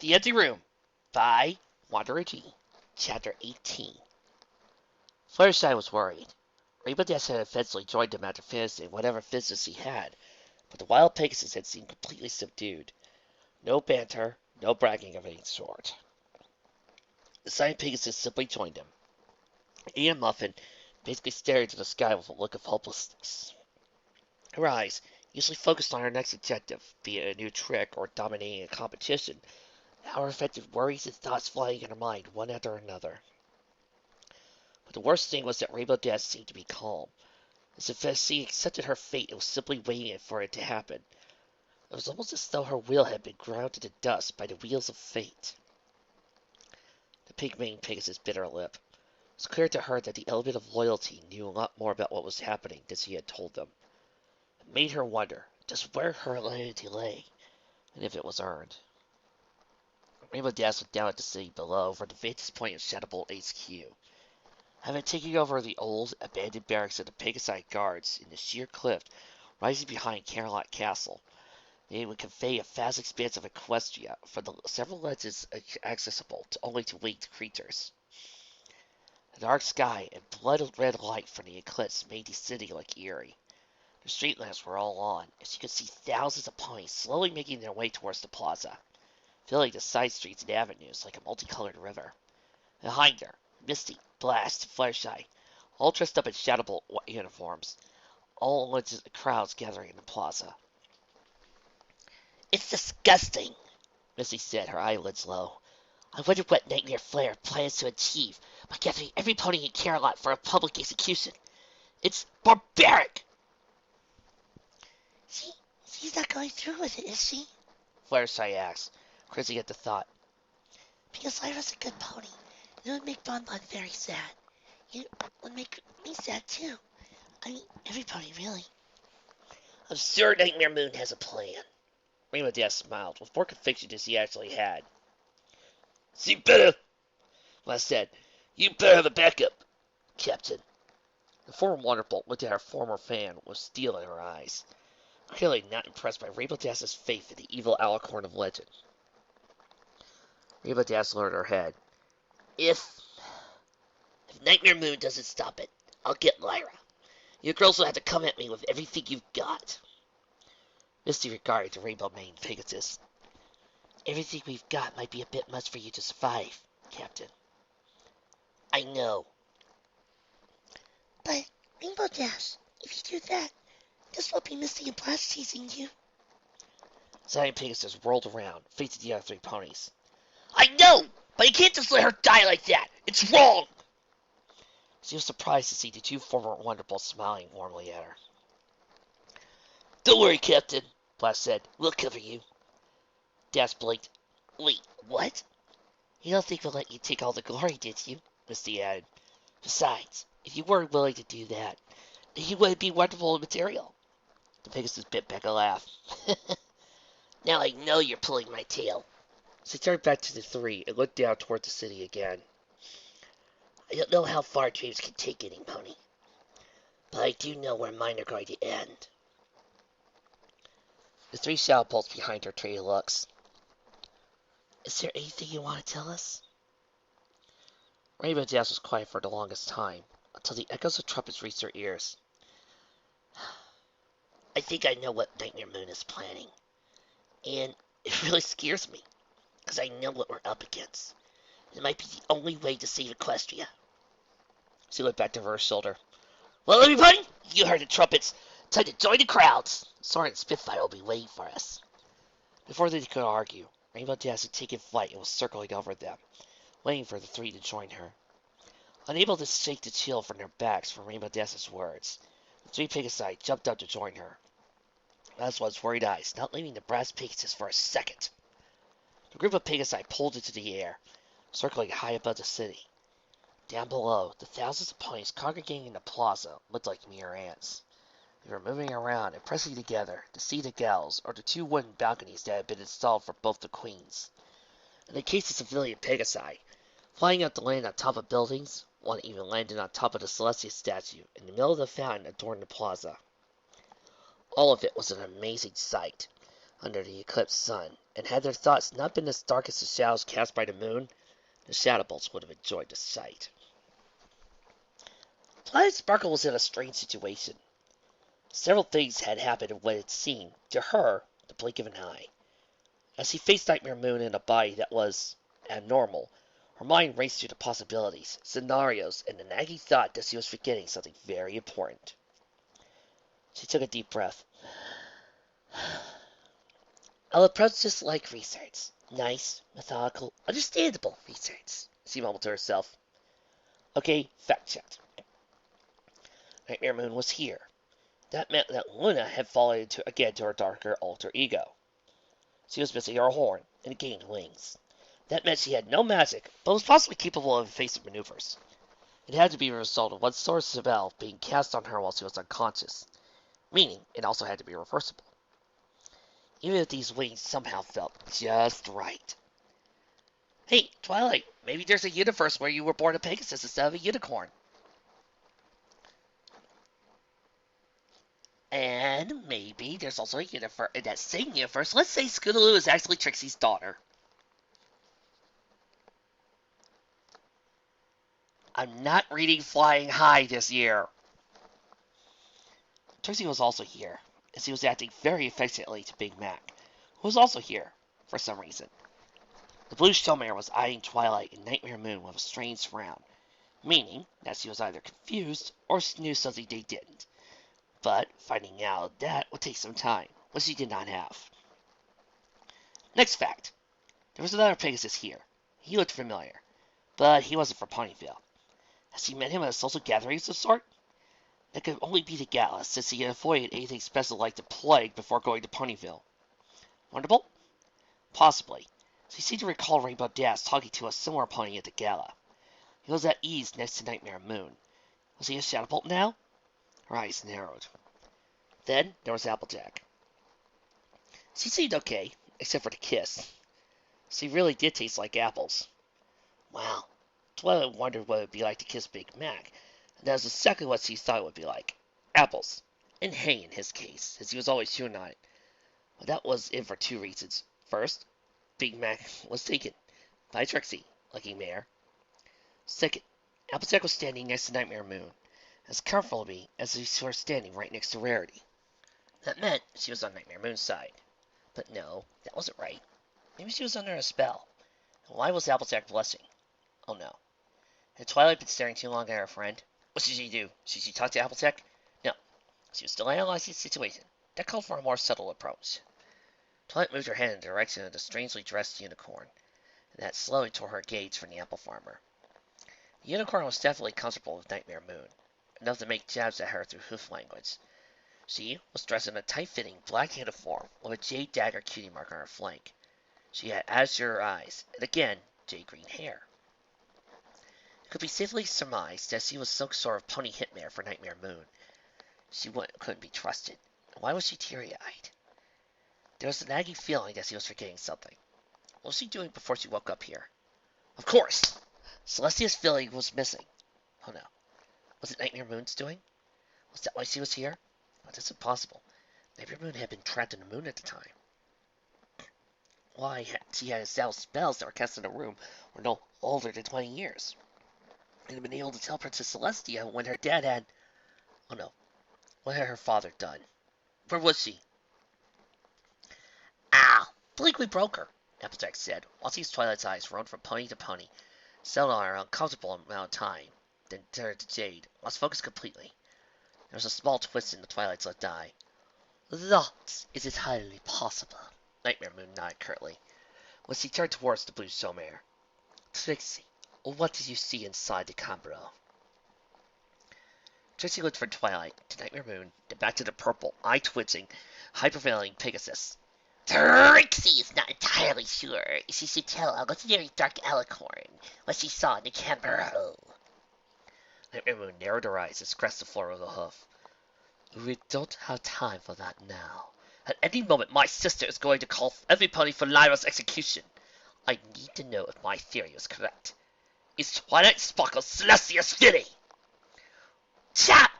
The Empty Room by Wanderer G. Chapter 18. Fluttershy was worried. Rainbow Dash had eventually joined him after finishing whatever business he had, but the wild Pegasus had seemed completely subdued. No banter, no bragging of any sort. The silent Pegasus simply joined him. He and Muffin basically stared into the sky with a look of hopelessness. Her eyes, usually focused on her next objective, be it a new trick or dominating a competition, now affected worries and thoughts flying in her mind one after another. But the worst thing was that Rainbow Dash seemed to be calm, as if she accepted her fate and was simply waiting for it to happen. It was almost as though her will had been ground to dust by the wheels of fate. The pink-maned Pegasus bit her lip. It was clear to her that the element of loyalty knew a lot more about what was happening than she had told them. It made her wonder just where her loyalty lay, and if it was earned. Rainbow Dash looked down at the city below from the vantage point of Shadowbolt HQ. Having taken over the old, abandoned barracks of the Pegasi guards in the sheer cliff rising behind Camelot Castle, they would convey a vast expanse of Equestria from the several ledges accessible to only to winged creatures. The dark sky and blood-red light from the eclipse made the city look eerie. The street lamps were all on, as you could see thousands of ponies slowly making their way towards the plaza, filling the side streets and avenues like a multicolored river. Behind her, Misty, Blast, Fluttershy, all dressed up in Shadowbolt uniforms, all amidst crowds gathering in the plaza. "It's disgusting," Misty said, her eyelids low. "I wonder what Nightmare Flare plans to achieve by gathering every pony in Camelot for a public execution. It's barbaric!" She's not going through with it, is she?" Fluttershy asked, cringing at the thought. "Because Lyra's a good pony. It would make Bon Bon very sad. It would make me sad, too. I mean, everybody, really." "I'm sure Nightmare Moon has a plan." Rainbow Dash smiled, with more conviction than she actually had. "You better," Les said. "You better have a backup, Captain." The former Wonderbolt looked at her former fan with steel in her eyes, clearly not impressed by Rainbow Dash's faith in the evil alicorn of legend. Rainbow Dash lowered her head. If Nightmare Moon doesn't stop it, I'll get Lyra. You girls will have to come at me with everything you've got." Misty regarded the rainbow-maned Pegasus. "Everything we've got might be a bit much for you to survive, Captain." "I know." "But, Rainbow Dash, if you do that, this will be Misty and Blast chasing you." Silent Pegasus whirled around, facing the other three ponies. "I know, but you can't just let her die like that. It's wrong." She was surprised to see the two former Wonderbolts smiling warmly at her. "Don't worry, Captain," Blast said. "We'll cover you." Dash blinked. "Wait, what?" "You don't think we'll let you take all the glory, did you?" Misty added. "Besides, if you weren't willing to do that, then you wouldn't be wonderful material." The Pegasus bit back a laugh. "Now I know you're pulling my tail." She turned back to the three and looked down toward the city again. "I don't know how far dreams can take any pony, but I do know where mine are going to end." The three Shadowbolts behind her traded looks. "Is there anything you want to tell us?" Rainbow Dash was quiet for the longest time, until the echoes of trumpets reached her ears. "I think I know what Nightmare Moon is planning, and it really scares me, because I know what we're up against. It might be the only way to save Equestria." She looked back over her shoulder. "Well, everybody, you heard the trumpets. Time to join the crowds. Soren and Spitfire will be waiting for us." Before they could argue, Rainbow Dash had taken flight and was circling over them, waiting for the three to join her. Unable to shake the chill from their backs from Rainbow Dash's words, the three Pegasi jumped up to join her. As was worried eyes, not leaving the brass Pegasus for a second. The group of Pegasi pulled into the air, circling high above the city. Down below, the thousands of ponies congregating in the plaza looked like mere ants. They were moving around and pressing together to see the gals or the two wooden balconies that had been installed for both the queens. In the case of civilian Pegasi, flying out to land on top of buildings, one even landed on top of the Celestia statue in the middle of the fountain adorning the plaza. All of it was an amazing sight. under the eclipsed sun, and had their thoughts not been as dark as the shadows cast by the moon, the shadow bolts would have enjoyed the sight. Twilight Sparkle was in a strange situation. Several things had happened in what had seemed, to her, the blink of an eye. As she faced Nightmare Moon in a body that was abnormal, her mind raced through the possibilities, scenarios, and the nagging thought that she was forgetting something very important. She took a deep breath. I'll approach this like research. Nice, methodical, understandable research, she mumbled to herself. Okay, fact checked. Nightmare Moon was here. That meant that Luna had fallen again to her darker alter ego. She was missing her horn and gained wings. That meant she had no magic, but was possibly capable of evasive maneuvers. It had to be a result of one sort of spell being cast on her while she was unconscious, meaning it also had to be reversible. Even if these wings somehow felt just right. Hey, Twilight, maybe there's a universe where you were born a Pegasus instead of a unicorn. And maybe there's also a universe, in that same universe, let's say Scootaloo is actually Trixie's daughter. I'm not reading Flying High this year. Trixie was also here, as he was acting very affectionately to Big Mac, who was also here, for some reason. The blue showmare was eyeing Twilight and Nightmare Moon with a strange frown, meaning that she was either confused or knew something they didn't. But finding out that would take some time, which she did not have. Next fact. There was another Pegasus here. He looked familiar, but he wasn't from Ponyville. Had she met him at a social gathering of some sort? That could only be the gala, since he had avoided anything special like the plague before going to Ponyville. Wonderbolt? Possibly. She seemed to recall Rainbow Dash talking to a similar pony at the gala. He was at ease next to Nightmare Moon. Was he a Shadowbolt now? Her eyes narrowed. Then there was Applejack. She seemed okay, except for the kiss. She really did taste like apples. Wow. Twilight wondered what it would be like to kiss Big Mac, and that was exactly what she thought it would be like. Apples. And hay in his case, as he was always chewing on it. But that was it for two reasons. First, Big Mac was taken by Trixie, lucky mare. Second, Applejack was standing next to Nightmare Moon, as comfortably as if she were standing right next to Rarity. That meant she was on Nightmare Moon's side. But no, that wasn't right. Maybe she was under a spell. And why was Applejack blushing? Oh no. Had Twilight been staring too long at her friend? What should she do? Should she talk to Applejack? No. She was still analyzing the situation. That called for a more subtle approach. Twilight moved her head in the direction of the strangely dressed unicorn, and that slowly tore her gaze from the apple farmer. The unicorn was definitely comfortable with Nightmare Moon, enough to make jabs at her through hoof language. She was dressed in a tight-fitting black uniform with a jade dagger cutie mark on her flank. She had azure eyes, and again, jade green hair. It could be safely surmised that she was some sort of pony hitmare for Nightmare Moon. She couldn't be trusted. Why was she teary-eyed? There was a nagging feeling that she was forgetting something. What was she doing before she woke up here? Of course! Celestia's feeling was missing. Oh no. Was it Nightmare Moon's doing? Was that why she was here? Oh, that's impossible. Nightmare Moon had been trapped in the moon at the time. Why, she had established spells that were cast in the room were no older than 20 years. And had been able to tell Princess Celestia when her dad had... Oh no. What had her father done? Where was she? Ah! Believe we broke her, Applejack said, watching Twilight's eyes roam from pony to pony, settled on her uncomfortable amount of time, then turned to Jade, lost focus completely. There was a small twist in the Twilight's left eye. That is entirely possible, Nightmare Moon nodded curtly, when she turned towards the blue showmare. Trixie, what did you see inside the camera? Trixie looked from Twilight to Nightmare Moon, then back to the purple, eye-twitching, hyperveiling Pegasus. Trixie is not entirely sure. She should tell a legendary dark alicorn what she saw in the camera. Nightmare Moon narrowed her eyes and scratched the floor with a hoof. We don't have time for that now. At any moment, my sister is going to call everybody for Lyra's execution. I need to know if my theory is correct. Is Twilight Sparkle Celestia's filly? Chap!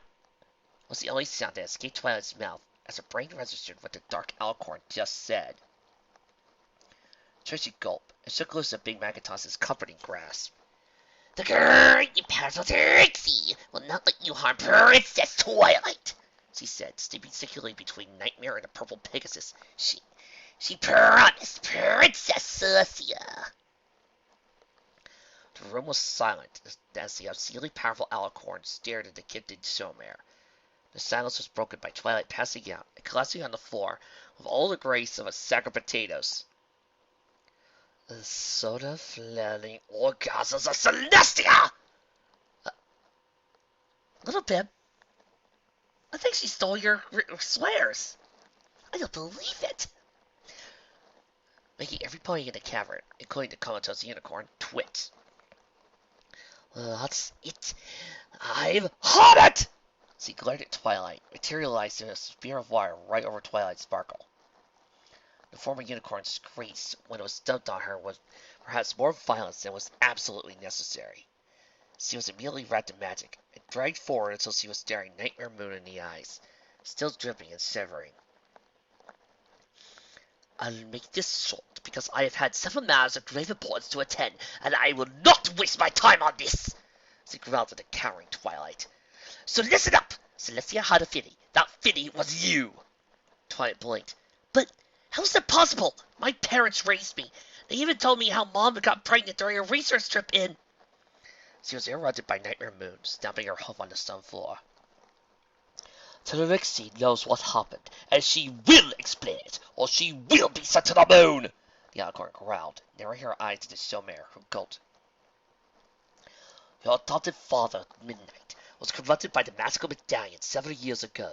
Was the only sound that escaped Twilight's mouth as her brain registered what the dark alicorn just said. Tracy gulped and shook loose of Big Macintosh's comforting grasp. The great powerful Trixie will not let you harm Princess Twilight, she said, stepping securely between Nightmare and the purple Pegasus. She promised Princess Celestia. The room was silent as the obscenely powerful alicorn stared at the gifted showmare. The silence was broken by Twilight passing out and collapsing on the floor with all the grace of a sack of potatoes. The soda flailing orgasms of Celestia! Little Bib, I think she stole your swears. I don't believe it. Making every pony in the cavern, including the comatose unicorn, twitch. That's it. I've had it! She glared at Twilight, materialized in a spear of wire right over Twilight's sparkle. The former unicorn's screech when it was dumped on her was perhaps more violent than was absolutely necessary. She was immediately wrapped in magic, and dragged forward until she was staring Nightmare Moon in the eyes, still dripping and shivering. I'll make this short, because I have had several matters of grave importance to attend, and I will not waste my time on this, she growled at the cowering Twilight. So listen up! Celestia had a fitty. That fitty was you! Twilight blinked. But how's that possible? My parents raised me. They even told me how Mom got pregnant during a research trip in... She was interrupted by Nightmare Moon, stamping her hoof on the stone floor. Trixie knows what happened, and she will explain it, or she will be sent to the moon! The alicorn growled, narrowing her eyes to the showmare, who gulped. Your adopted father, Midnight, was corrupted by the magical medallion several years ago.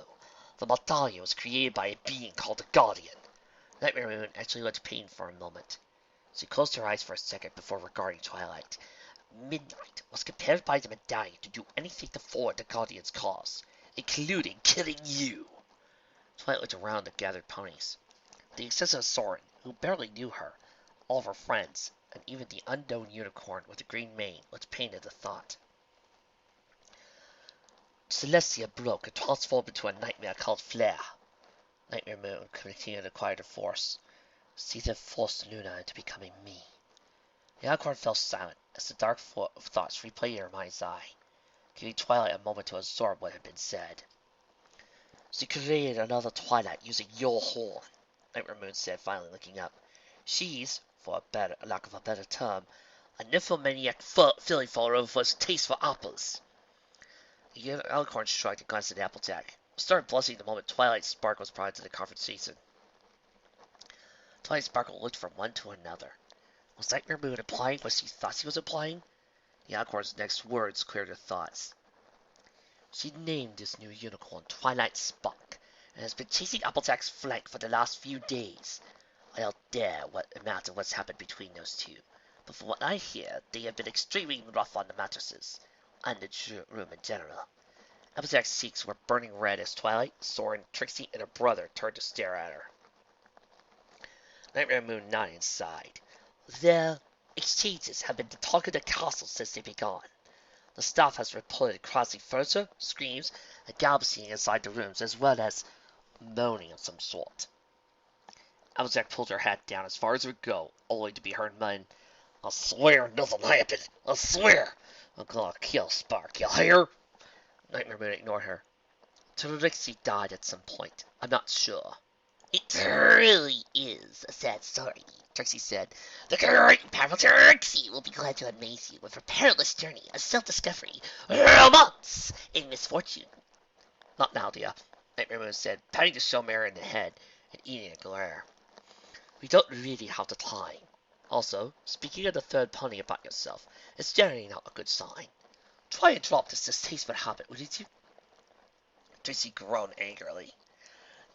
The medallion was created by a being called the Guardian. Nightmare Moon actually looked pained for a moment. She closed her eyes for a second before regarding Twilight. Midnight was compared by the medallion to do anything to forward the Guardian's cause, including killing you. Twilight looked around the gathered ponies. The exception of Soren, who barely knew her, all of her friends, and even the unknown unicorn with the green mane looked pained at the thought. Celestia broke and transformed into a nightmare called Flare. Nightmare Moon continued to quiet her force. Caesar forced Luna into becoming me. The alicorn fell silent as the dark thoughts replayed in her mind's eye, giving Twilight a moment to absorb what had been said. She created another Twilight using your horn, Nightmare Moon said, finally looking up. She's, for a lack of a better term, a nymphomaniac filling for her taste for apples. The alicorn shrugged and glanced at Applejack, started blushing the moment Twilight's sparkle was brought to the conversation. Twilight's sparkle looked from one to another. Was Nightmare Moon implying what she thought she was implying? The alicorn's next words cleared her thoughts. She named this new unicorn Twilight Spark, and has been chasing Applejack's flank for the last few days. I don't dare imagine what's happened between those two, but from what I hear, they have been extremely rough on the mattresses, and the room in general. Applejack's cheeks were burning red as Twilight, Soren, Trixie, and her brother turned to stare at her. Nightmare Moon nodded and sighed. Their exchanges have been the talk of the castle since they began. The staff has reported crossing furniture, screams, and galloping inside the rooms, as well as moaning of some sort. Applejack pulled her hat down as far as it would go, only to be heard muttering, I'll swear nothing happened. I'll swear. I'm gonna kill Spark, you hear? Nightmare Moon ignored her. Trixie died at some point. I'm not sure. It really is a sad story, Trixie said. The great and powerful Trixie will be glad to amaze you with her perilous journey of self-discovery, romance, and misfortune. Not now, dear, Nightmare Moon said, patting the showmare in the head and eating a glare. We don't really have the time. Also, speaking of the third pony about yourself, it's generally not a good sign. Try and drop this distasteful habit, wouldn't you? Trixie groaned angrily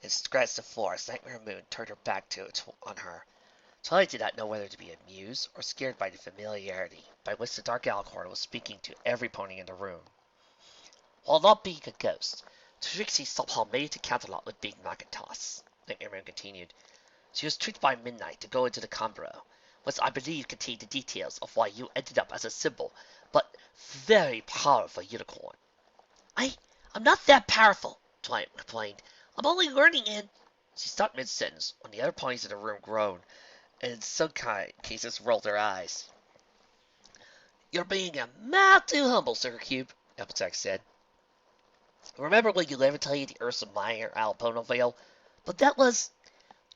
and scratched the floor as Nightmare Moon turned her back on her. Twilight did not know whether to be amused or scared by the familiarity by which the dark alicorn was speaking to every pony in the room. While not being a ghost, Trixie somehow made it to Canterlot with Big Macintosh, Nightmare Moon continued. She was tricked by Midnight to go into the Combro, which I believe contained the details of why you ended up as a simple, but very powerful unicorn. I'm not that powerful, Twilight complained. I'm only learning it. She stopped mid-sentence when the other ponies in the room groaned, and in some cases rolled their eyes. You're being a mile too humble, Sugar Cube, Applejack said. Remember when you levitated the Ursa Minor Alpono Vale? But that was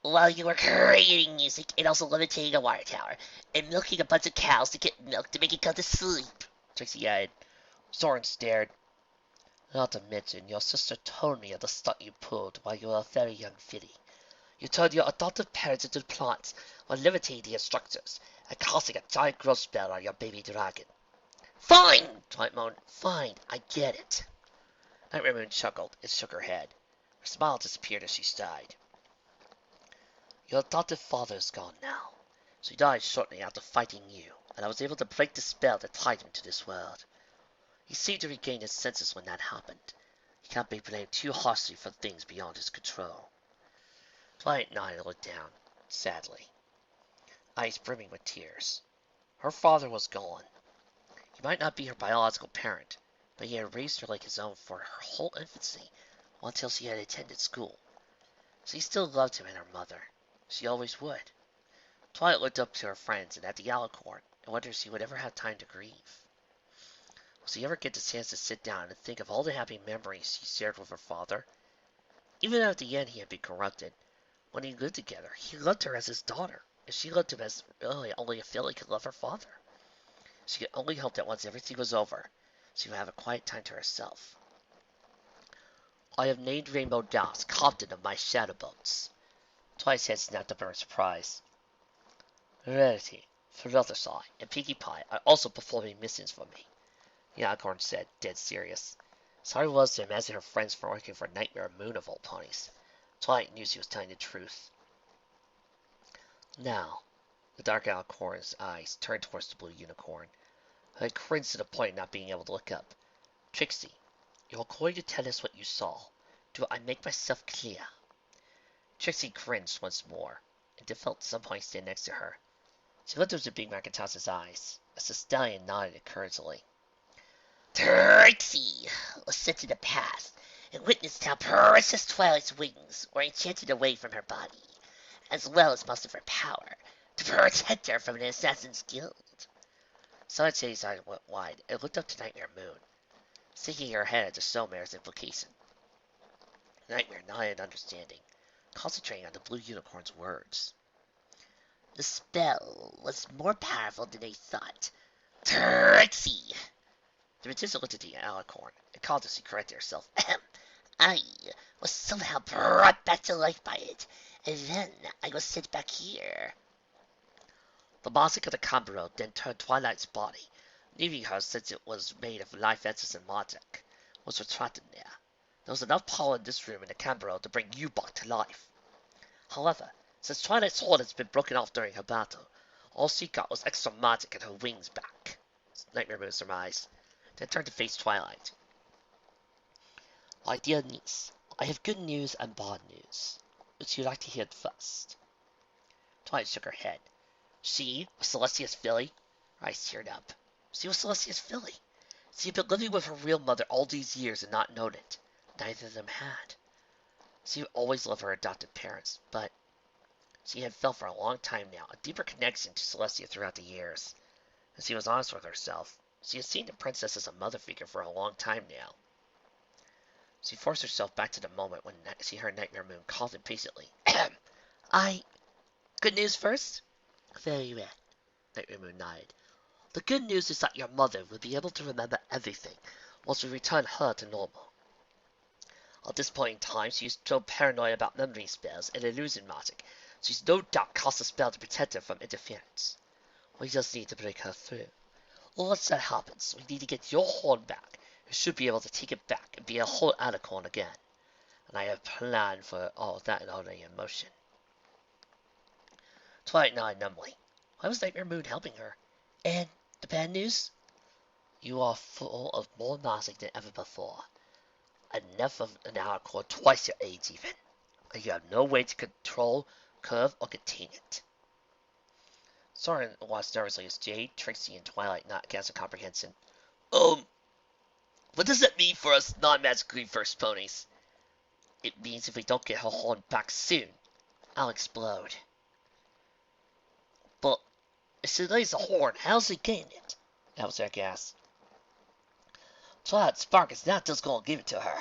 while you were creating music and also levitating a water tower and milking a bunch of cows to get milk to make it come to sleep, Trixie added. Soren stared. Not to mention, your sister told me of the stunt you pulled while you were a very young filly. You turned your adoptive parents into plants while levitating the instructors and casting a giant growth spell on your baby dragon. Fine, Twilight moaned. Fine, I get it. Nightmare Moon chuckled and shook her head. Her smile disappeared as she sighed. Your adoptive father is gone now. She died shortly after fighting you, and I was able to break the spell that tied him to this world. He seemed to regain his senses when that happened. He can't be blamed too harshly for things beyond his control. Twilight nodded and looked down, sadly, eyes brimming with tears. Her father was gone. He might not be her biological parent, but he had raised her like his own for her whole infancy, until she had attended school. She still loved him and her mother. She always would. Twilight looked up to her friends and at the alicorn, and wondered if she would ever have time to grieve. Will she ever get the chance to sit down and think of all the happy memories she shared with her father? Even at the end he had been corrupted. When he lived together, he loved her as his daughter, and she loved him as really only a filly could love her father. She could only hope that once everything was over, she would have a quiet time to herself. I have named Rainbow Dash captain of my shadow boats. Twilight's head snapped up in surprise. Rarity, Fluttershy, and Pinkie Pie are also performing missions for me, the alicorn said, dead serious. Sorry was to imagine her friends for working for Nightmare Moon of all ponies. Twilight knew she was telling the truth. Now, the dark alicorn's eyes turned towards the blue unicorn, who had cringed to the point of not being able to look up. Trixie, you're going to tell us what you saw. Do I make myself clear? Trixie cringed once more, and Dick felt some point stand next to her. She looked into Big Macintosh's eyes, as the stallion nodded encouragingly. Trixie was sent to the past and witnessed how Princess Twilight's wings were enchanted away from her body, as well as most of her power, to protect her from an assassin's guild. Sunshay's eyes went wide and looked up to Nightmare Moon, shaking her head at the Showmare's implication. Nightmare nodded understanding, concentrating on the blue unicorn's words. The spell was more powerful than they thought. Trixie! The magician looked at the alicorn and called as she corrected herself. I was somehow brought back to life by it, and then I was sent back here. The magic of the Cambro then turned Twilight's body, leaving her since it was made of life essence and magic, was retracted there. There was enough power in this room in the Cambro to bring you back to life. However, since Twilight's sword has been broken off during her battle, all she got was extra magic and her wings back. Nightmare Moon surmised, then turned to face Twilight. My dear niece, I have good news and bad news. Would you like to hear it first? Twilight shook her head. She was Celestia's filly? Her eyes teared up. She was Celestia's filly. She had been living with her real mother all these years and not known it. Neither of them had. She would always love her adopted parents, but she had felt for a long time now a deeper connection to Celestia throughout the years. And she was honest with herself. She had seen the princess as a mother figure for a long time now. She forced herself back to the moment when she heard Nightmare Moon cough impatiently. Good news first? Very well. Nightmare Moon nodded. The good news is that your mother will be able to remember everything once we return her to normal. At this point in time, she is so paranoid about memory spells and illusion magic, she's no doubt cast a spell to protect her from interference. We just need to break her through. Once that happens, we need to get your horn back. You should be able to take it back and be a whole alicorn again. And I have planned for all of that already in motion. Twilight nodded numbly. Why was Nightmare Moon helping her? And the bad news? You are full of more magic than ever before. Enough of an alicorn twice your age even. And you have no way to control, curve, or contain it. Soren watched nervously as Jade, Trixie, and Twilight not against comprehension. What does that mean for us non-magically versed ponies? It means if we don't get her horn back soon, I'll explode. But if she lays the horn, how's she getting it? Alzak asked. Twilight Spark is not just going to give it to her.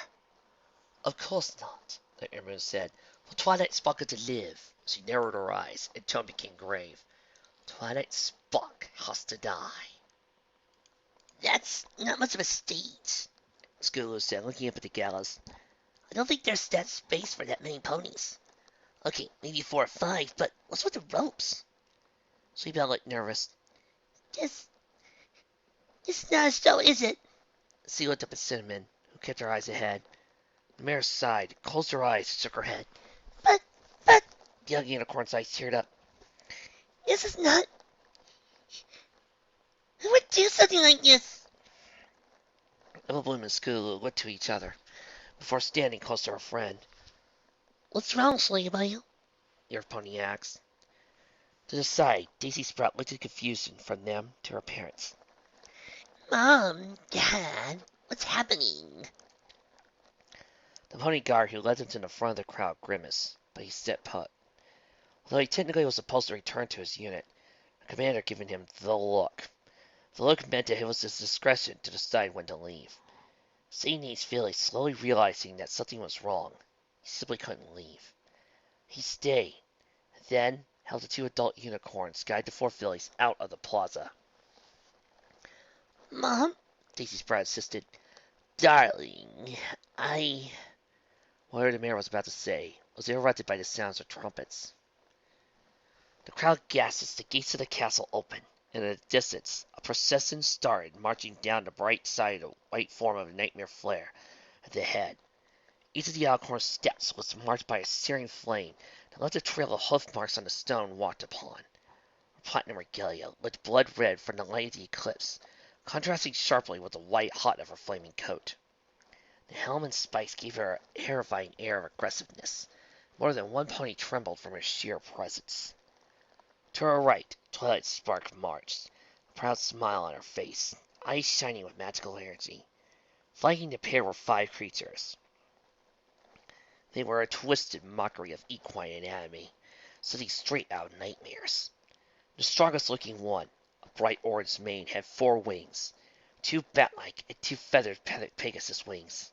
Of course not, the Airmoon said. For Twilight Spark to live. She narrowed her eyes, and tone became grave. Twilight Spark has to die. That's not much of a stage, Skulu said, looking up at the gallows. I don't think there's that space for that many ponies. Okay, maybe 4 or 5, but what's with the ropes? Sleepy looked nervous. It's not a show, is it? She looked up at Cinnamon, who kept her eyes ahead. The mare sighed, closed her eyes, and shook her head. But, the young unicorn's eyes teared up. This is not... Who would do something like this? Apple Bloom and Skulu looked to each other, before standing close to her friend. What's wrong, Sleepy? Your pony asked. To the side, Daisy Sprout looked in confusion from them to her parents. Mom, Dad, what's happening? The pony guard who led them to the front of the crowd grimaced, but he stepped put. Although he technically was supposed to return to his unit, the commander giving him the look. The look meant that it was his discretion to decide when to leave. Seeing these fillies slowly realizing that something was wrong, he simply couldn't leave. He stayed, and then held the 2 adult unicorns guide the 4 fillies out of the plaza. Mom, Daisy Sprout insisted. Darling, whatever the mayor was about to say was interrupted by the sounds of trumpets. The crowd gasped as the gates of the castle opened, and in the distance, a procession started marching down the bright side of the white form of a nightmare flare at the head. Each of the alicorn steps was marked by a searing flame that left a trail of hoof marks on the stone walked upon. Her platinum regalia looked blood red from the light of the eclipse, contrasting sharply with the white hot of her flaming coat. The helm and spikes gave her a terrifying air of aggressiveness. More than one pony trembled from her sheer presence. To her right, Twilight Spark marched, a proud smile on her face, eyes shining with magical energy. Flanking the pair were 5 creatures. They were a twisted mockery of equine anatomy, sitting straight out of nightmares. The strongest-looking one, a bright orange mane, had 4 wings, 2 bat-like and 2 feathered Pegasus wings.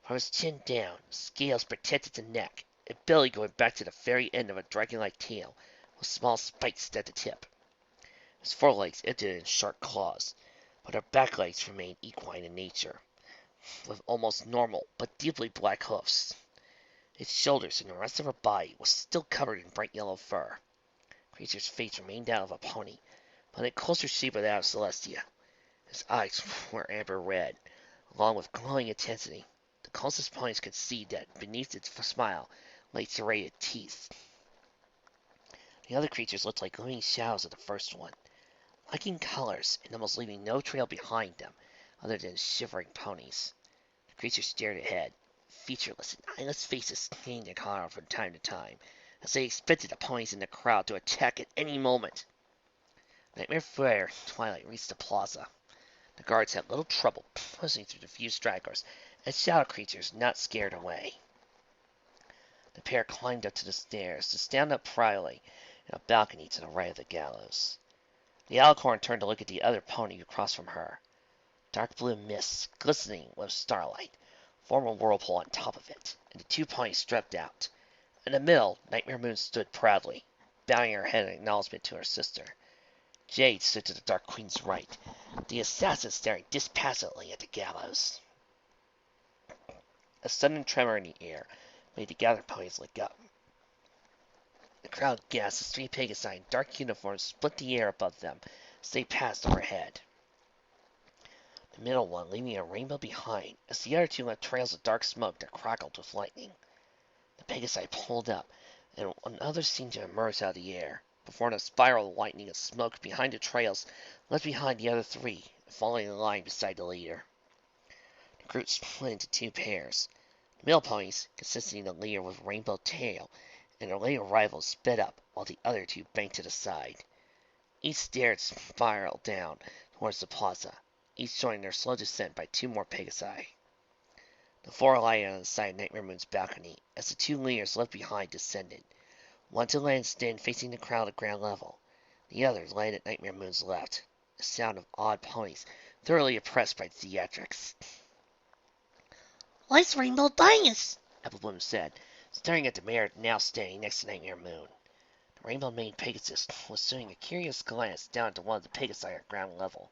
From his chin down, scales protected the neck, and belly going back to the very end of a dragon-like tail, with small spikes at the tip. His forelegs ended in sharp claws, but her back legs remained equine in nature, with almost normal but deeply black hoofs. Its shoulders and the rest of her body was still covered in bright yellow fur. The creature's face remained that of a pony, but in closer shape of that of Celestia. His eyes were amber red, along with glowing intensity. The closest ponies could see that beneath its smile lay serrated teeth. The other creatures looked like gleaming shadows of the first one, liking colors and almost leaving no trail behind them other than shivering ponies. The creatures stared ahead, featureless and eyeless faces changing color from time to time, as they expected the ponies in the crowd to attack at any moment. Nightmare Flare and Twilight reached the plaza. The guards had little trouble pushing through the few stragglers, and shadow creatures not scared away. The pair climbed up to the stairs to stand up proudly in a balcony to the right of the gallows. The alicorn turned to look at the other pony across from her. Dark blue mists, glistening with starlight, formed a whirlpool on top of it, and the 2 ponies stepped out. In the middle, Nightmare Moon stood proudly, bowing her head in acknowledgment to her sister. Jade stood to the Dark Queen's right, the assassin staring dispassionately at the gallows. A sudden tremor in the air made the gathered ponies look up. The crowd gasped as 3 Pegasi in dark uniforms split the air above them as they passed overhead. The middle one leaving a rainbow behind, as the other 2 left trails of dark smoke that crackled with lightning. The Pegasi pulled up, and another seemed to emerge out of the air, before in a spiral of lightning and smoke behind the trails left behind the other 3, falling in line beside the leader. The group split into 2 pairs. The male ponies, consisting of the leader with rainbow tail, and their later rivals sped up, while the other 2 banked to the side. Each stared spiraled down towards the plaza, each joining their slow descent by 2 more Pegasi. The four alighted on the side of Nightmare Moon's balcony as the two leaders left behind descended. One to land stand facing the crowd at ground level. The other landed at Nightmare Moon's left. A sound of awed ponies, thoroughly oppressed by theatrics. Nice rainbow dice, Applebloom said, staring at the mayor now standing next to Nightmare Moon. The rainbow-maned Pegasus was swinging a curious glance down to one of the Pegasi at ground level.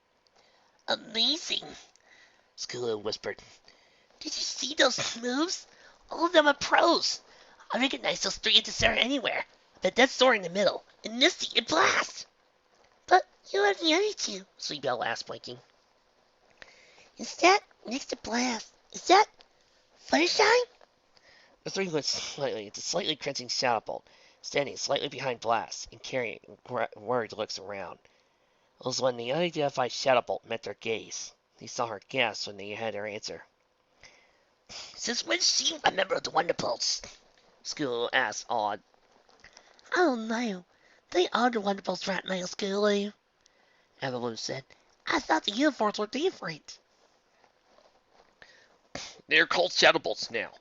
Amazing, Skulu whispered. Did you see those moves? All of them are pros. I recognize those three interceptors anywhere. I bet that's Soar in the middle, and Misty and Blast. But you have the other two, Sleepbell asked, blinking. Is that next to Blast? Is that Fluttershy? The three looked slightly at the slightly cringing Shadowbolt, standing slightly behind Blast and carrying worried looks around. It was when the unidentified Shadowbolt met their gaze. They saw her gasp when they had her answer. Since when is she a member of the Wonderbolts? Skulu asked, awed. I don't know. They are the Wonderbolts right now, Skulu, Applebloom said. I thought the uniforms were different. They're called Shadowbolts now,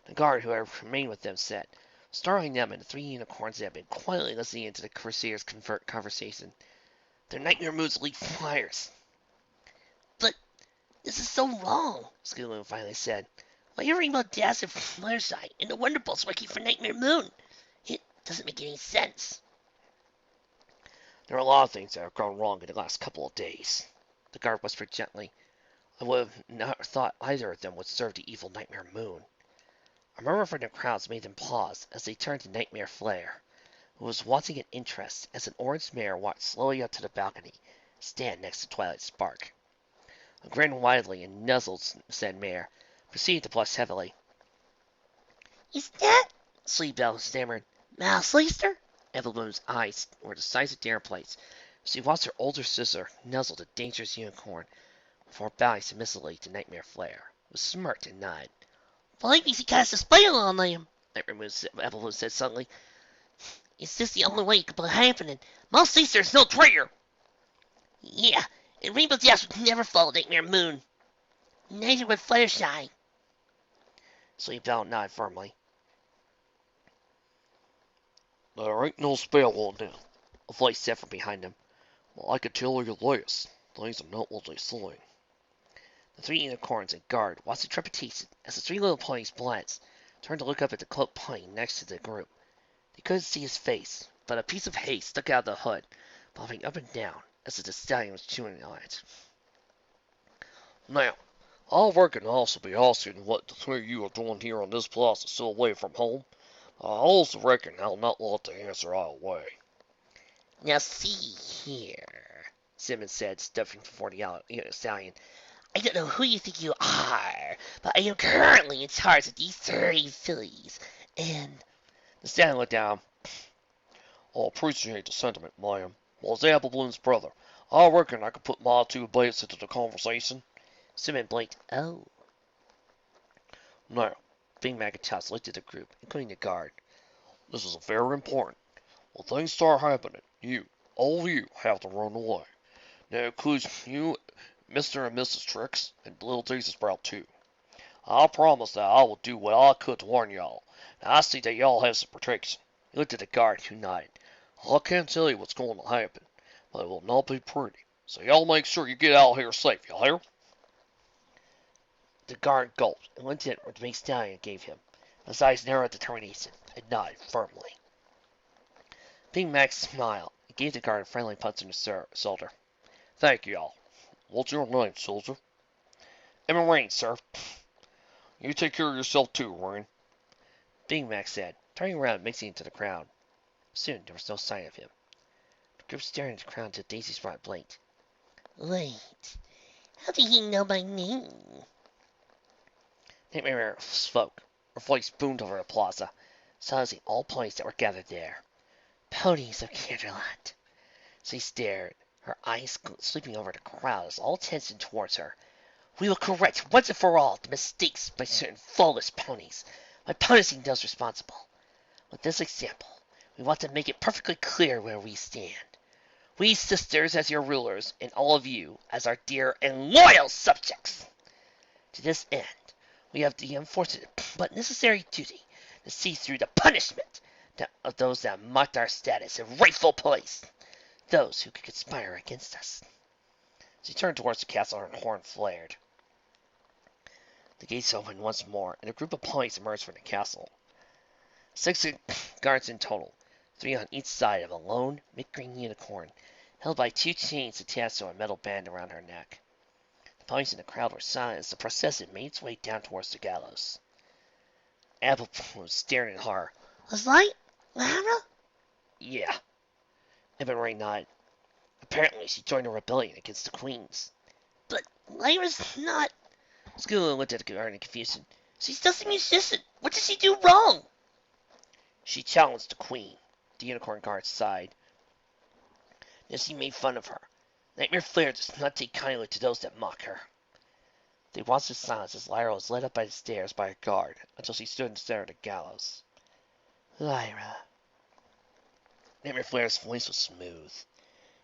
the guard who had remained with them said, startling them and the three unicorns that had been quietly listening into the Crusaders' conversation. They're Nightmare Moon's elite flyers. But this is so wrong, Skulu finally said. Why are you reading about Dash and Fluttershy and the Wonderbolts working for Nightmare Moon? It doesn't make any sense. There are a lot of things that have gone wrong in the last couple of days, the guard whispered gently. I would have not thought either of them would serve the evil Nightmare Moon. A murmur from the crowds made them pause as they turned to Nightmare Flare, who was watching in interest as an orange mare walked slowly up to the balcony, stand next to Twilight Spark. A grin widely and nuzzled said mare, proceeded to blush heavily. Is that, Sleepbell stammered, Mouse Leister? Applebloom's eyes were the size of dinner plates as she watched her older sister nuzzle the dangerous unicorn before bowing submissively to Nightmare Flare, who smirked and nodded. Well, I think he cast a spell on them, Applebloom said suddenly. Is this the only way it could be happening? Mouse Leister is no traitor. Yeah, and Rainbow Dash would never follow Nightmare Moon. Neither would Fluttershy. Sleepbell nodded firmly. There ain't no spell on them, a voice said from behind them. Well, I could tell you this. Things are not what they seem. The three unicorns and guard watched the trepidation as the three little ponies glanced, turned to look up at the cloaked pony next to the group. They couldn't see his face, but a piece of hay stuck out of the hood, bobbing up and down as the stallion was chewing on it. Now, I reckon I'll also be asking what the three of you are doing here on this plaza so away from home. I also reckon I'll not let the answer our way. Now see here, Simmons said, stuffing before the stallion. I don't know who you think you are, but I am currently in charge of these 30 fillies, and... The stallion looked down. I appreciate the sentiment, ma'am. Well, as Applebloom's brother, I reckon I could put my 2 bits into the conversation. Simmons blinked. Oh. Now, Big McIntosh looked at the group, including the guard. This is very important. When things start happening, all of you, have to run away. That includes you, Mr. and Mrs. Trix, and Little Daisy Sprout too. I promise that I will do what I could to warn y'all. Now I see that y'all have some protection. He looked at the guard, who nodded. I can't tell you what's going to happen, but it will not be pretty. So y'all make sure you get out here safe, y'all hear? The guard gulped and looked at what the big stallion gave him. His eyes narrowed with determination and nodded firmly. Big Mac smiled and gave the guard a friendly punch on the shoulder. Thank y'all. What's your name, soldier? Emma Rain, sir. You take care of yourself too, Rain. Big Mac said, turning around and mixing into the crowd. Soon there was no sign of him. The group stared at the crowd until Daisy Sprout blinked. Wait, how did he know my name? Nightmare spoke. Her voice boomed over the plaza, silencing all ponies that were gathered there. Ponies of Canterlot. She stared, her eyes sweeping over the crowd as all attention towards her. We will correct once and for all the mistakes by certain flawless ponies, by punishing those responsible. With this example, we want to make it perfectly clear where we stand. We sisters as your rulers, and all of you as our dear and loyal subjects. To this end, We have the unfortunate but necessary duty to see through the punishment of those that mocked our status and rightful place, those who could conspire against us. She turned towards the castle and her horn flared. The gates opened once more, and a group of ponies emerged from the castle. 6 guards in total, 3 on each side of a lone, mid-green unicorn, held by 2 chains attached to a metal band around her neck. The ponies in the crowd were silent as the procession made its way down towards the gallows. Apple was staring at her. Was Lyra? Yeah. Ebon Ray nodded. Apparently she joined a rebellion against the queens. But Lyra's not... School looked at the guard in confusion. She's just a musician. What did she do wrong? She challenged the queen. The unicorn guard sighed. Then she made fun of her. Nightmare Flare does not take kindly to those that mock her. They watched in silence as Lyra was led up by the stairs by a guard until she stood in the center of the gallows. Lyra. Nightmare Flare's voice was smooth.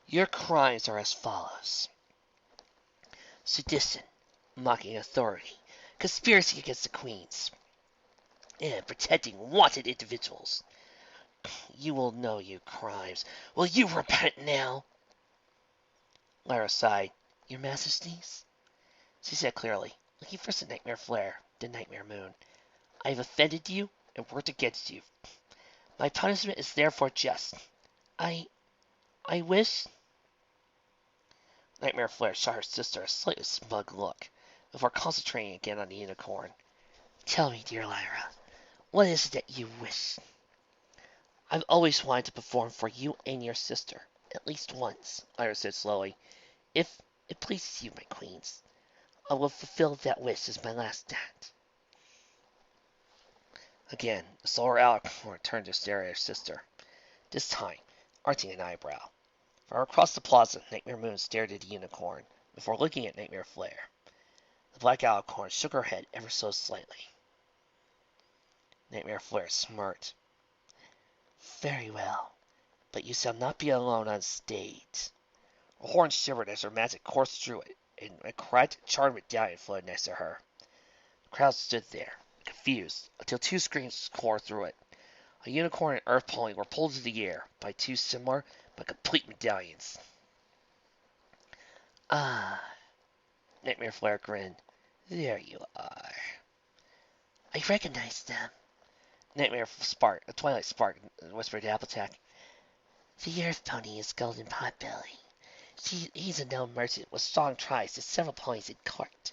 Your crimes are as follows. Sedition, mocking authority, conspiracy against the queens, and protecting wanted individuals. You will know your crimes. Will you repent now? Lyra sighed. Your Majesties? She said clearly, looking first at Nightmare Flare, then Nightmare Moon. I have offended you and worked against you. My punishment is therefore just. I wish... Nightmare Flare shot her sister a slightly smug look, before concentrating again on the unicorn. Tell me, dear Lyra, what is it that you wish? I've always wanted to perform for you and your sister, at least once, Lyra said slowly. If it pleases you, my queens, I will fulfill that wish as my last act. Again, the solar alicorn turned to stare at her sister, this time arching an eyebrow. From across the plaza, Nightmare Moon stared at the unicorn, before looking at Nightmare Flare. The black alicorn shook her head ever so slightly. Nightmare Flare smirked. Very well, but you shall not be alone on stage. Her horn shivered as her magic coursed through it, and a charred medallion floated next to her. The crowd stood there, confused, until 2 screams tore through it. A unicorn and earth pony were pulled into the air by 2 similar but complete medallions. Ah, Nightmare Flare grinned. There you are. I recognize them. Nightmare Spark, a Twilight Spark, whispered to Applejack. The earth pony is Golden Potbelly. He's a known merchant with strong ties to several ponies in court.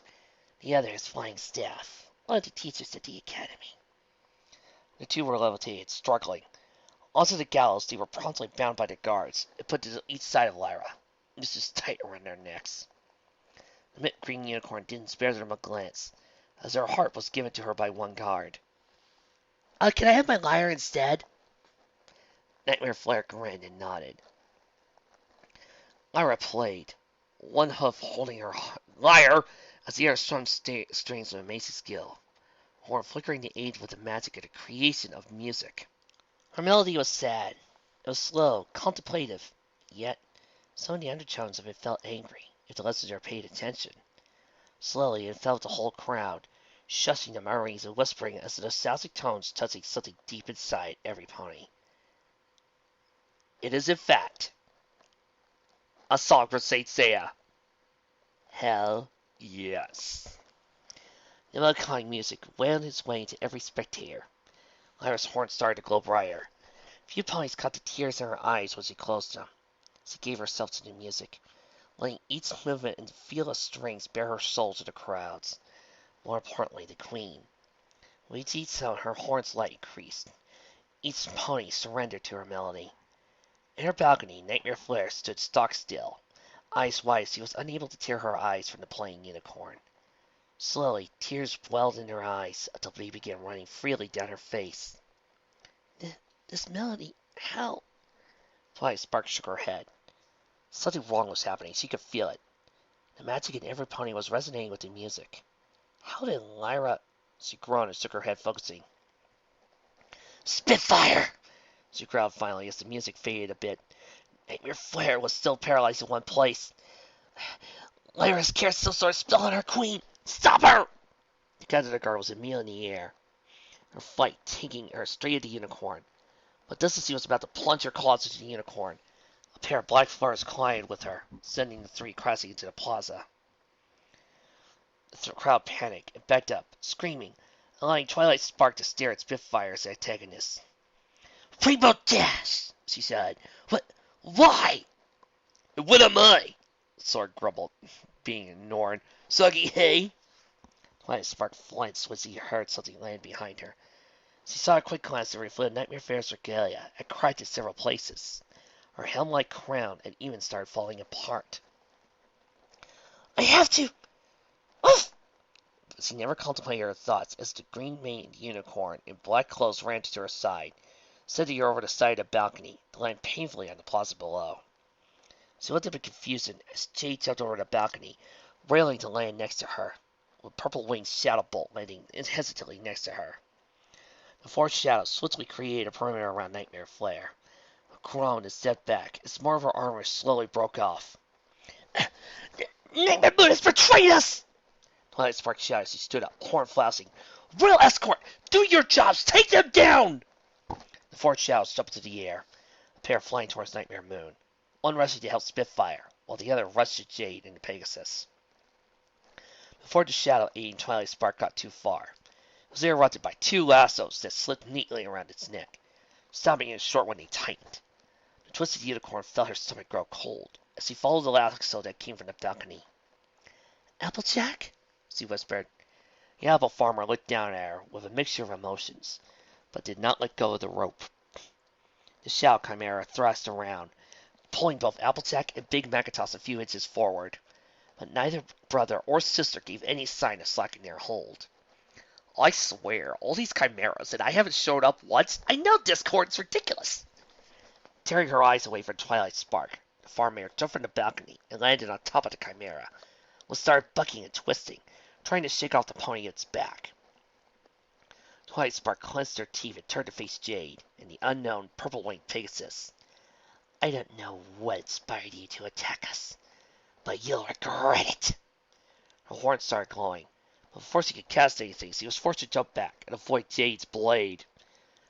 The other is Flying Staff, one of the teachers at the academy. The 2 were levitated, struggling. Onto the gallows, they were promptly bound by the guards and put to each side of Lyra. This is tight around their necks. The mid-green unicorn didn't spare them a glance, as her heart was given to her by 1 guard. Can I have my lyre instead? Nightmare Flare grinned and nodded. Lyra played, one hoof holding her lyre as the air strummed strings with amazing skill, horn flickering to aid with the magic of the creation of music. Her melody was sad. It was slow, contemplative, yet some of the undertones of it felt angry if the listener paid attention. Slowly it felt the whole crowd, shushing the murmurings and whispering as the nostalgic tones touching something deep inside every pony. It is, in fact, a song for Saint Seiya. Hell yes. The melancholy music wailed its way into every spectator. Lyra's horn started to glow brighter. Few ponies caught the tears in her eyes when she closed them. She gave herself to the music, letting each movement and feel of strings bear her soul to the crowds. More importantly, the queen. With each sound, her horn's light increased. Each pony surrendered to her melody. In her balcony, Nightmare Flare stood stock still, eyes wide as she was unable to tear her eyes from the playing unicorn. Slowly, tears welled in her eyes until they began running freely down her face. This melody, how? Twilight Spark shook her head. Something wrong was happening. She could feel it. The magic in every pony was resonating with the music. How did Lyra... She groaned and shook her head, focusing. Spitfire! She growled finally as the music faded a bit. Nightmare Flare was still paralyzed in one place. Lyra's care still sort of spilled on her queen. Stop her! The Canada Guard was a meal in the air, her flight taking her straight at the unicorn. But just as she was about to plunge her claws into the unicorn, a pair of black flares collided with her, sending the three crashing into the plaza. The crowd panicked and backed up, screaming, allowing Twilight Spark to stare at Spitfire's antagonist. Rainbow Dash, she said. What? Why? What am I? Sword grumbled, being ignored. Soggy hay? Twilight Spark flinched when she heard something land behind her. She saw a quick glance that reflected Nightmare Fair's regalia and cracked in several places. Her helm-like crown had even started falling apart. I have to. Oof! But she never contemplated her thoughts as the green-maned unicorn in black clothes ran to her side, sending her over the side of the balcony, to land painfully on the plaza below. She looked up in confusion as Jade jumped over the balcony, railing to land next to her, with purple-winged shadow bolt landing hesitantly next to her. The four shadows swiftly created a perimeter around Nightmare Flare. Her groaned and stepped back as more of her armor slowly broke off. Nightmare Moon has betrayed us! Twilight Spark shouted as she stood up, horn flashing. Royal Escort, do your jobs! Take them down! The four shadows jumped into the air, a pair flying towards Nightmare Moon, one rushing to help Spitfire, while the other rushed to Jade and Pegasus. Before the shadow aiding Twilight Spark got too far, it was interrupted by two lassos that slipped neatly around its neck, stopping it short when they tightened. The twisted unicorn felt her stomach grow cold as she followed the lasso that came from the balcony. Applejack? She whispered. The apple farmer looked down at her with a mixture of emotions, but did not let go of the rope. The shadow chimera thrashed around, pulling both Applejack and Big Macintosh a few inches forward, but neither brother or sister gave any sign of slackening their hold. I swear, all these chimeras, and I haven't showed up once. I know Discord's ridiculous. Tearing her eyes away from Twilight Spark, the farm mare jumped from the balcony and landed on top of the chimera, and started bucking and twisting, trying to shake off the pony at its back. Twilight Spark clenched her teeth and turned to face Jade and the unknown purple-winged Pegasus. I don't know what inspired you to attack us, but you'll regret it. Her horn started glowing, but before she could cast anything, she was forced to jump back and avoid Jade's blade.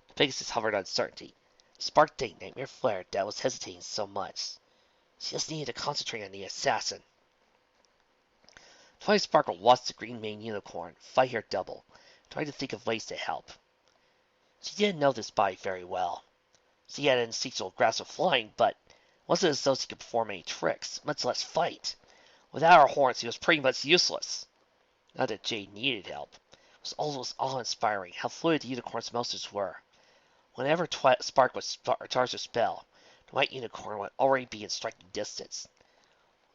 The Pegasus hovered in uncertainty. Spark thanked Nightmare Flare that was hesitating so much. She just needed to concentrate on the assassin. Twilight Sparkle watched the green-maned unicorn fight her double, trying to think of ways to help. She didn't know this body very well. She had an instinctual grasp of flying, but it wasn't as though she could perform any tricks, much less fight. Without her horns, she was pretty much useless. Not that Jade needed help. It was almost awe-inspiring how fluid the unicorn's motions were. Whenever Spark would charge a spell, the white unicorn would already be in striking distance,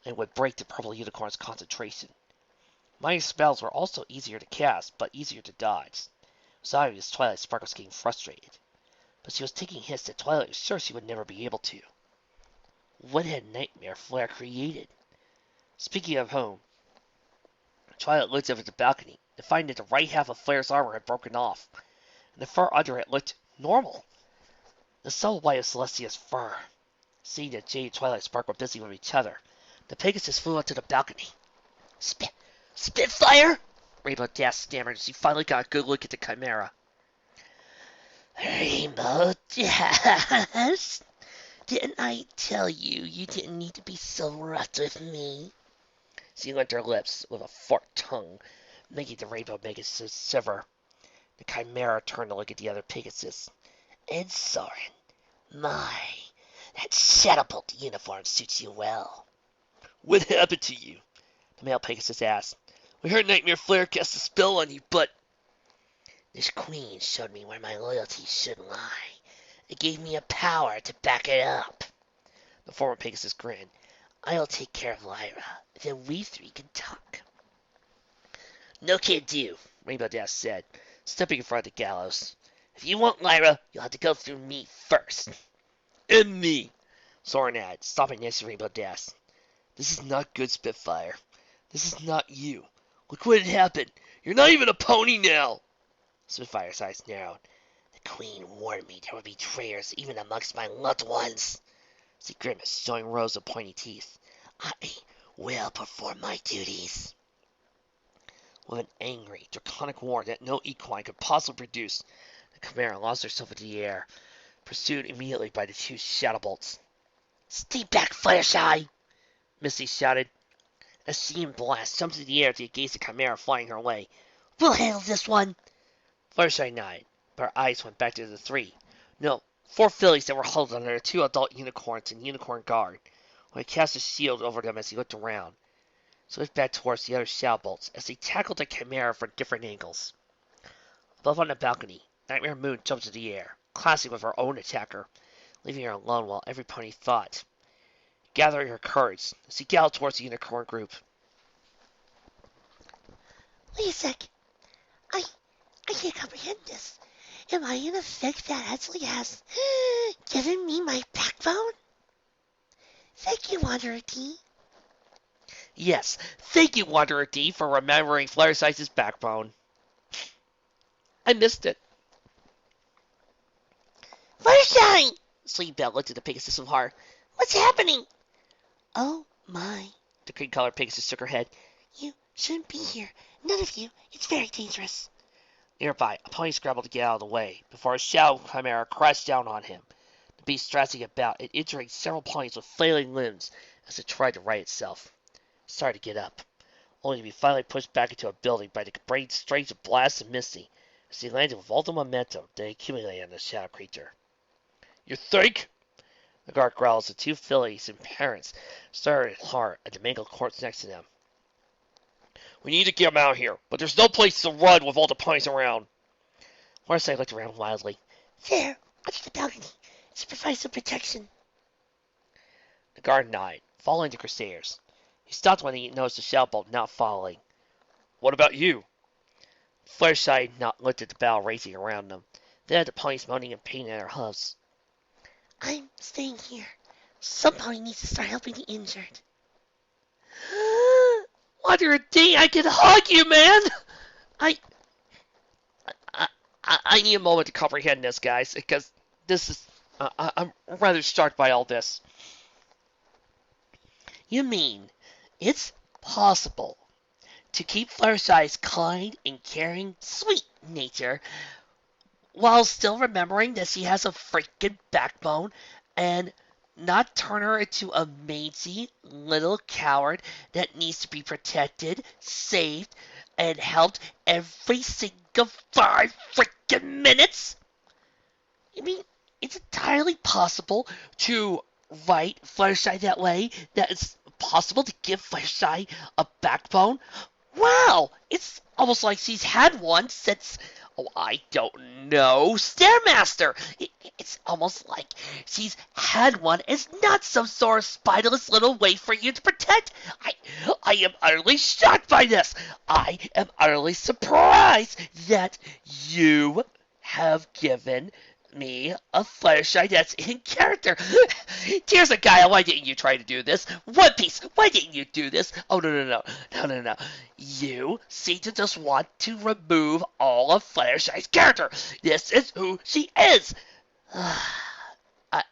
and would break the purple unicorn's concentration. Mighty spells were also easier to cast, but easier to dodge. It was obvious Twilight Spark was getting frustrated, but she was taking hits that Twilight was sure she would never be able to. What had Nightmare Flare created? Speaking of whom, Twilight looked up at the balcony to find that the right half of Flare's armor had broken off, and the fur under it looked normal. The subtle white of Celestia's fur. Seeing that Jade and Twilight Spark were busy with each other, the Pegasus flew onto the balcony. Spitfire? Rainbow Dash stammered as she finally got a good look at the chimera. Rainbow Dash? Didn't I tell you you didn't need to be so rough with me? She licked her lips with a forked tongue, making the Rainbow Pegasus shiver. The chimera turned to look at the other Pegasus. And Soren, that shadow bolt uniform suits you well. What happened to you? The male Pegasus asked. We heard Nightmare Flare cast a spell on you, but... This queen showed me where my loyalty should lie. It gave me a power to back it up. The former Pegasus grinned. I'll take care of Lyra, then we three can talk. No can do, Rainbow Dash said, stepping in front of the gallows. If you want Lyra, you'll have to go through me first. And me, Soren added, stopping next to Rainbow Dash. This is not good, Spitfire. This is not you. Look what had happened. You're not even a pony now. Spitfire's eyes narrowed. The queen warned me there were betrayers even amongst my loved ones. She grimaced, showing rows of pointy teeth. I will perform my duties. With an angry, draconic roar that no equine could possibly produce, the Chimera lost herself into the air, pursued immediately by the two shadow bolts. Stay back, Fluttershy! Misty shouted. A steam blast jumped into the air to gaze the Chimera flying her way. We'll handle this one! Fluttershy nodded, but her eyes went back to the three. No, four fillies that were huddled under two adult unicorns and unicorn guard, when he cast a shield over them as he looked around. So looked back towards the other shadow bolts as they tackled the Chimera from different angles. Above on the balcony, Nightmare Moon jumped into the air, clashing with her own attacker, leaving her alone while every pony fought. Gathering her courage, she galloped towards the unicorn group. Wait a sec. I can't comprehend this. Am I in effect that actually has given me my backbone? Thank you, Wanderer D. Yes, thank you, Wanderer D, for remembering Fluttershy's backbone. I missed it. Fluttershy! Sleepbell looked at the Pegasus with horror. What's happening? Oh my. The cream-colored Pegasus shook her head. You shouldn't be here. None of you. It's very dangerous. Nearby, a pony scrambled to get out of the way before a shadow Chimera crashed down on him. The beast thrashing about and injuring several ponies with flailing limbs as it tried to right itself. It started to get up, only to be finally pushed back into a building by the brain strange of Blast and Misty as he landed with all the momentum that accumulated on the shadow creature. You think? The guard growled as the two fillies and parents stared hard at the mangled corpse next to them. We need to get him out here, but there's no place to run with all the ponies around. Fluttershy looked around wildly. There, under the balcony. It provides some protection. The guard nodded, following the Crusaders. He stopped when he noticed the shadow bolt not following. What about you? Fluttershy looked at the battle raging around them, then at the ponies moaning in pain at their hooves. I'm staying here. Somebody needs to start helping the injured. Wanderer D, I can hug you, man! I need a moment to comprehend this, guys, because this is... I'm rather shocked by all this. You mean it's possible to keep Fluttershy's kind and caring, sweet nature while still remembering that she has a freaking backbone and not turn her into a mangy little coward that needs to be protected, saved, and helped every single 5 freaking minutes? You mean it's entirely possible to write Fluttershy that way? That it's possible to give Fluttershy a backbone? Wow! It's almost like she's had one since... Oh, I don't know. Stairmaster! It's almost like she's had one. It's not some sort of spineless little way for you to protect. I am utterly shocked by this. I am utterly surprised that you have given me a Fluttershy that's in character. Tears of Gaia, why didn't you try to do this? One Piece, why didn't you do this? Oh, no. You seem to just want to remove all of Fluttershy's character. This is who she is. I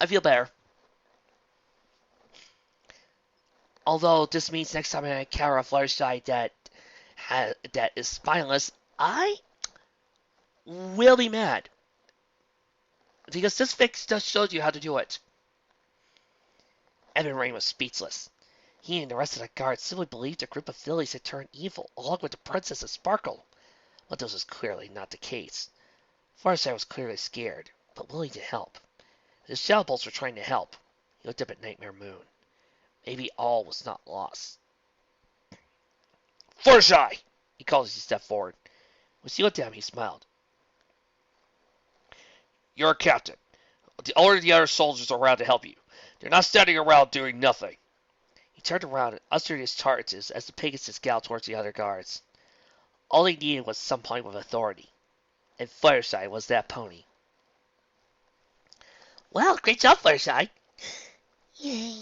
feel better. Although this means next time I encounter a Fluttershy that is spineless, I will be mad. Because this fix just showed you how to do it. Evan Rain was speechless. He and the rest of the guards simply believed a group of fillies had turned evil, along with the Princess of Sparkle. But this was clearly not the case. Fluttershy was clearly scared, but willing to help. The Shadow Bolts were trying to help. He looked up at Nightmare Moon. Maybe all was not lost. Fluttershy! He called as he stepped forward. When she looked at him, he smiled. You're a captain. Order the other soldiers around to help you. They're not standing around doing nothing. He turned around and ushered his charges as the Pegasus galloped towards the other guards. All they needed was some pony with authority. And Fluttershy was that pony. Well, great job, Fluttershy. Yay.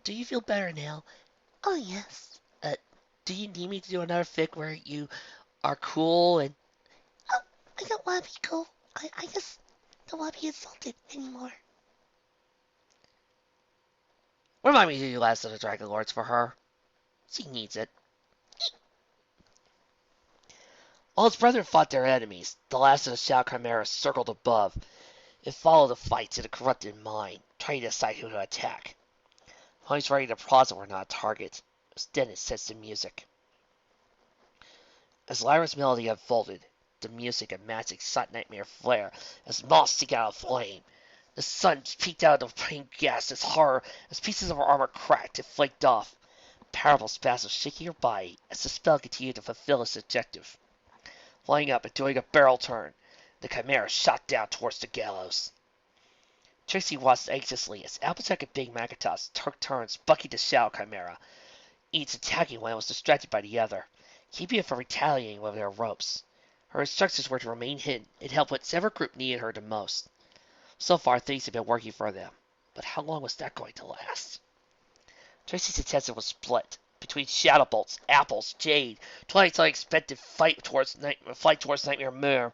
Do you feel better now? Oh, yes. Do you need me to do another fic where you are cool and... Oh, I don't want to be cool. I just don't want to be insulted anymore. Remind me to do Last of the Dragon Lords for her. She needs it. While his brethren fought their enemies, the last of the Shadow Chimeras circled above. It followed the fights in a corrupted mind, trying to decide who to attack. Ponies riding the plaza were not a target. Instead, it sets the music. As Lyra's melody unfolded, the music and magic sought nightmare flare as moths seek out a flame. The sun peeked out of the plain gas as horror, as pieces of her armor cracked and flaked off. Powerful spasms shaking her body as the spell continued to fulfill its objective. Flying up and doing a barrel turn, the Chimera shot down towards the gallows. Trixie watched anxiously as Applejack and Big Macintosh took turns bucking the Shadow Chimera, each attacking when it was distracted by the other, keeping it from retaliating with their ropes. Her instructions were to remain hidden and help whichever group needed her the most. So far, things had been working for them, but how long was that going to last? Trixie's attention was split between Shadow Bolts, Apples, Jade, Twilight's unexpected flight towards Nightmare Moon,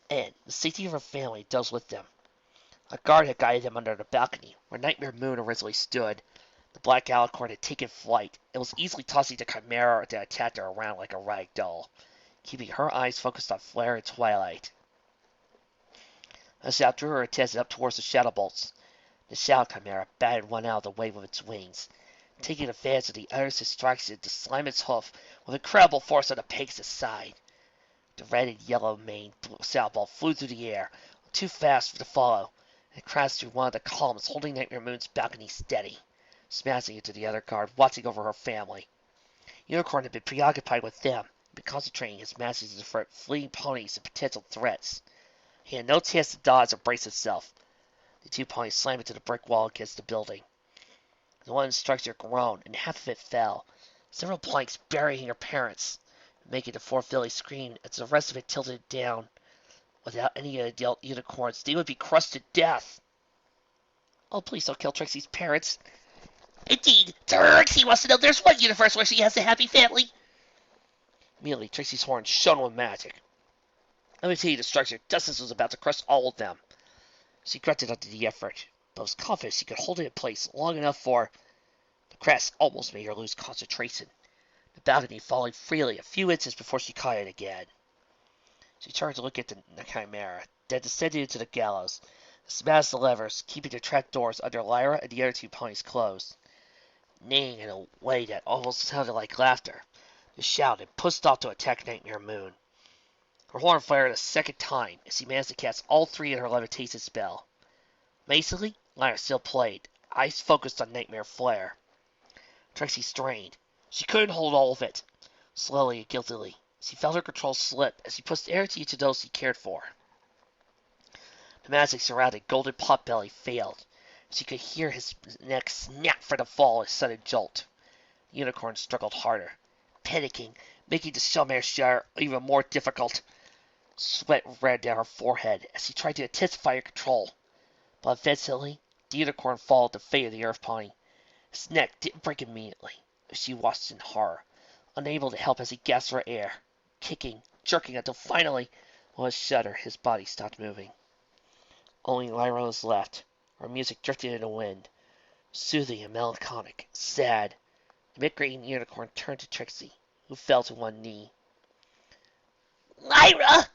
and the safety of her family those with them. A guard had guided them under the balcony, where Nightmare Moon originally stood. The black alicorn had taken flight and was easily tossing the Chimera that attacked her around like a rag doll, keeping her eyes focused on Flare and Twilight. As she drew her attention up towards the Shadow Bolts, the Shadow Chimera batted one out of the way with its wings, taking advantage of the other's distraction to slam its hoof with incredible force on the Pegasus' side. The red and yellow maned Shadow Bolt flew through the air, too fast to follow, and crashed through one of the columns holding Nightmare Moon's balcony steady, smashing into the other guard watching over her family. Unicorn had been preoccupied with them, been concentrating his masses to avert fleeing ponies and potential threats. He had no chance to dodge or brace himself. The two ponies slammed into the brick wall against the building. The one structure groaned, and half of it fell, several planks burying her parents, making the poor filly scream as the rest of it tilted down. Without any adult unicorns, they would be crushed to death. Oh, please don't kill Trixie's parents. Indeed, Trixie wants to know there's one universe where she has a happy family. Immediately, Trixie's horn shone with magic. Let me tell you the structure, Justice was about to crush all of them. She grunted under the effort, but was confident she could hold it in place long enough for... The crash almost made her lose concentration, the balcony falling freely a few inches before she caught it again. She turned to look at the Chimera, then descended into the gallows, and smashed the levers, keeping the trap doors under Lyra and the other two ponies closed. Neighing in a way that almost sounded like laughter, she shouted and pushed off to attack Nightmare Moon. Her horn flared a second time as she managed to cast all three in her levitation spell. Amazingly, Lyra still played, eyes focused on Nightmare Flare. Trixie strained. She couldn't hold all of it. Slowly and guiltily, she felt her control slip as she pushed energy into those she cared for. The magic surrounding Golden Potbelly failed. She could hear his neck snap for the fall, a sudden jolt. The unicorn struggled harder, panicking, making the Chimera share even more difficult. Sweat ran down her forehead as she tried to intensify her control. But eventually, the unicorn followed the fate of the earth pony. His neck didn't break immediately, as she watched in horror, unable to help as he gasped for air, kicking, jerking until finally, with a shudder, his body stopped moving. Only Lyra was left. Her music drifted in the wind, soothing and melancholic, sad. The mid-green unicorn turned to Trixie, who fell to one knee. Lyra!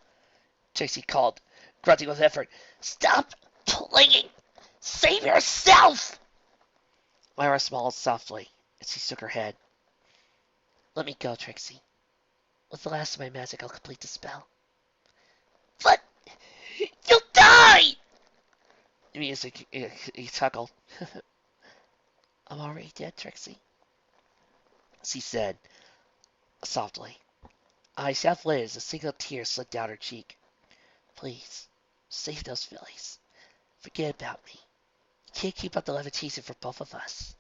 Trixie called, grunting with effort. Stop playing! Save yourself! Lyra smiled softly as she shook her head. Let me go, Trixie. With the last of my magic, I'll complete the spell. But you'll die! The music, he chuckled. I'm already dead, Trixie, she said softly. Eyes half lit as a single tear slid down her cheek. Please, save those fillies. Forget about me. You can't keep up the levitation for both of us.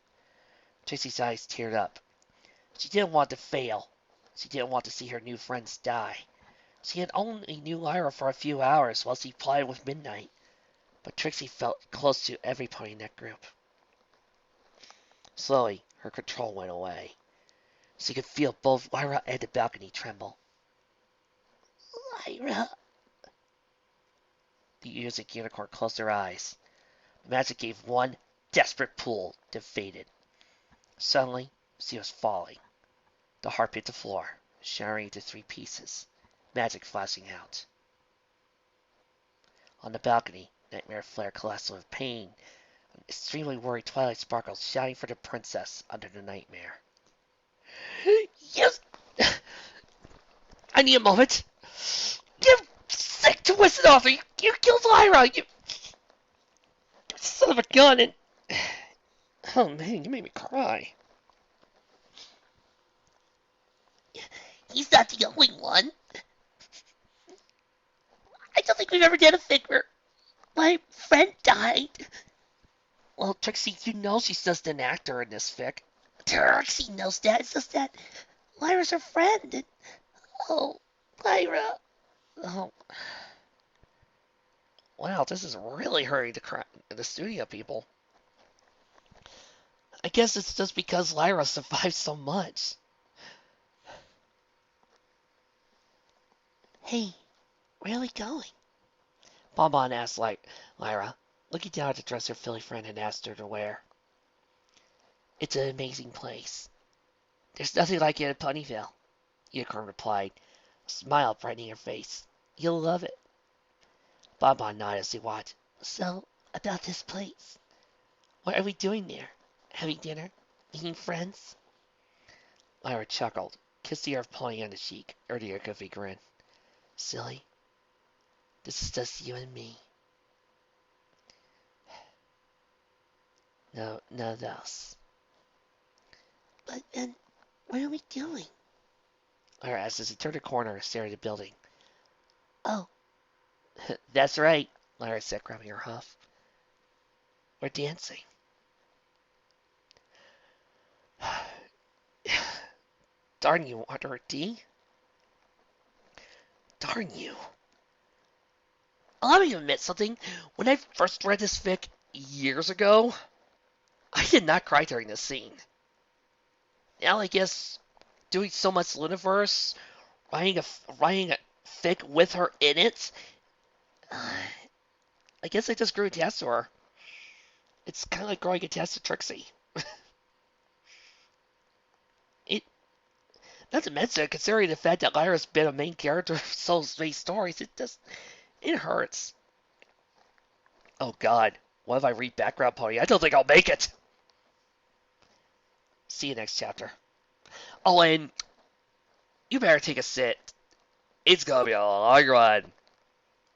Trixie's eyes teared up. She didn't want to fail. She didn't want to see her new friends die. She had only knew Lyra for a few hours while she plied with Midnight, but Trixie felt close to every pony in that group. Slowly, her control went away. She could feel both Lyra and the balcony tremble. Lyra. The music unicorn closed her eyes. The magic gave one desperate pull, then faded. Suddenly, she was falling. The heart hit the floor, shattering into 3 pieces, magic flashing out. On the balcony, Nightmare flared colossal with pain. An extremely worried Twilight sparkled, shouting for the princess under the nightmare. Yes! I need a moment. You sick, twisted author! You killed Lyra! You son of a gun! And oh man, you made me cry. He's not the only one. I don't think we've ever done a fic where my friend died. Well, Trixie, you know she's just an actor in this fic. Trixie knows that. It's just that Lyra's her friend. And, oh, Lyra. Oh. Wow, this is really hurting the studio people. I guess it's just because Lyra survived so much. Hey, where are we going? Bonbon asked Lyra, looking down at the dress her Philly friend had asked her to wear. It's an amazing place. There's nothing like it in Ponyville, Unicorn replied, a smile brightening her face. You'll love it. Bonbon nodded as he watched. So, about this place. What are we doing there? Having dinner? Meeting friends? Lyra chuckled, kissed the earth pulling on the cheek, earning a goofy grin. Silly. This is just you and me. No, none else. But then, what are we doing? Lyra asked as he turned a corner and stared at the building. Oh. That's right, Lyra said, grabbing her huff. We're dancing. Darn you, Water D. Darn you. Allow me to admit something. When I first read this fic years ago, I did not cry during this scene. Now I guess doing so much Luniverse, writing a fic with her in it, I guess I just grew attached to her. It's kind of like growing attached to Trixie. Not to mention, considering the fact that Lyra's been a main character of so many stories, it hurts. Oh god, what if I read Background Pony? I don't think I'll make it! See you next chapter. Oh, and you better take a sit. It's gonna be a long run.